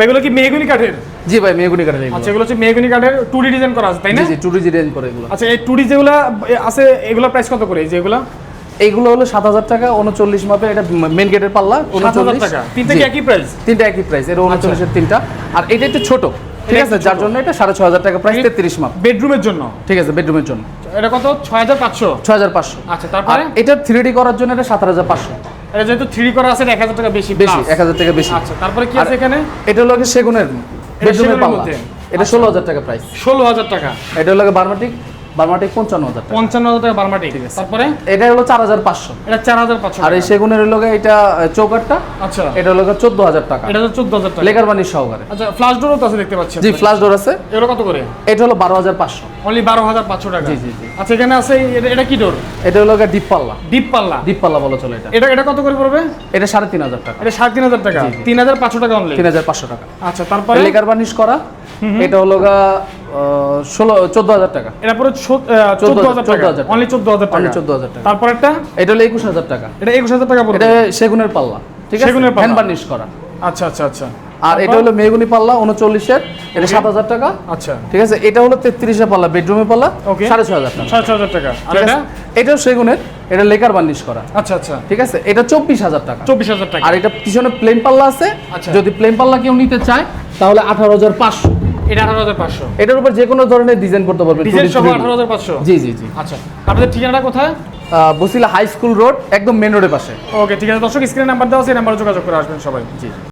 এগুলো কি মেহগনি কাঠের? জি ভাই, মেহগনি কাঠের এগুলো। আচ্ছা, এগুলো হচ্ছে মেহগনি কাঠের 2D ডিজাইন করা আছে, তাই না? জি, 2D ডিজাইন করে এগুলো। আচ্ছা, এই 2D যেগুলো আছে এগুলো প্রাইস কত করে? এই যে এগুলো এইগুলো হলো 7000 টাকা, 39 মাপে। এটা মেন গেটের পাল্লা, 7000 টাকা। তিনটা কি একই প্রাইস? তিনটা একই প্রাইস। এর 39 এর তিনটা। আর এটা একটু ছোট, ঠিক আছে, যার জন্য এটা 6500 টাকা প্রাইস, 33 মাপ। বেডরুমের জন্য? ঠিক আছে, বেডরুমের জন্য। এটা কত? 6500? 6500। আচ্ছা, তারপরে এটা 3D করার জন্য এটা 7500। এটা যেহেতু 3D করা আছে, এটা 1000 টাকা বেশি। 1000 টাকা বেশি। আচ্ছা, তারপরে কি আছে এখানে? এটা হলো সেগুনের বেডরুমের পাল্লা। এটা 16000 টাকা প্রাইস। 16000 টাকা। এটা হলো বারমাটিক 55000 টাকা। 55000 টাকা বারমাটিক। তারপরে এটা হলো 4500। এটা 4500। আর এই সেগুনের হলো এটা চৌকাটটা। আচ্ছা, এটা হলো 14000 টাকা। এটা তো 14000 টাকা লেকার বানিশ সহকারে। আচ্ছা, ফ্ল্যাশ ডোরও তো আছে দেখতে পাচ্ছি। জি, ফ্ল্যাশ ডোর আছে। এগুলো কত করে? এটা হলো 12500। অনলি 12500 টাকা। জি, জি, জি। আচ্ছা, এখানে আছে এটা কি ডোর? এটা হলো ডিপ পাল্লা। ডিপ পাল্লা? ডিপ পাল্লা বলা চলে এটা। এটা কত করে পড়বে? এটা 3500 টাকা। এটা 3500 টাকা। 3500 টাকা অনলি। 3500 টাকা। আচ্ছা, তারপরে লেকার বানিশ করা। এটা হলো 14000 টাকা। এটা পুরো 14000 টাকা। অনলি 14000 টাকা। অনলি 14000 টাকা। তারপর একটা এটা হলো 21000 টাকা। এটা 21000 টাকা পড়বে। এটা সেগুনের পাল্লা, ঠিক আছে, সেগুনের পাল্লা। হ্যান্ড বার্নিশ করা। আচ্ছা আচ্ছা আচ্ছা। আর এটা হলো মেহগনি পাল্লা 39 এর, এটা 7000 টাকা। আচ্ছা, ঠিক আছে। এটা হলো 33 এর পাল্লা, বেডরুমের পাল্লা, ওকে, 6500 টাকা। 6500 টাকা। আর ঠিক এটা? আছে, এটাও সেগুনের, এটা লেকার বার্নিশ করা। আচ্ছা আচ্ছা, ঠিক আছে। এটা 24000 টাকা। 24000 টাকা। আর এটা পিছনে প্লেন পাল্লা আছে। আচ্ছা। যদি প্লেন পাল্লা কেউ নিতে চায় তাহলে 18500। এটা 18500। এটার উপর যে কোনো ধরনের ডিজাইন করতে পারবে। ডিজাইন সহ 18500? জি জি জি। আচ্ছা, আপনাদের ঠিকানাটা কোথায়? বসিলা হাই স্কুল রোড, একদম মেন রোডের পাশে। ওকে, ঠিক আছে দর্শক, স্ক্রিনে নাম্বার দেওয়া আছে, এই নাম্বারে যোগাযোগ করে আসবেন সবাই। জি।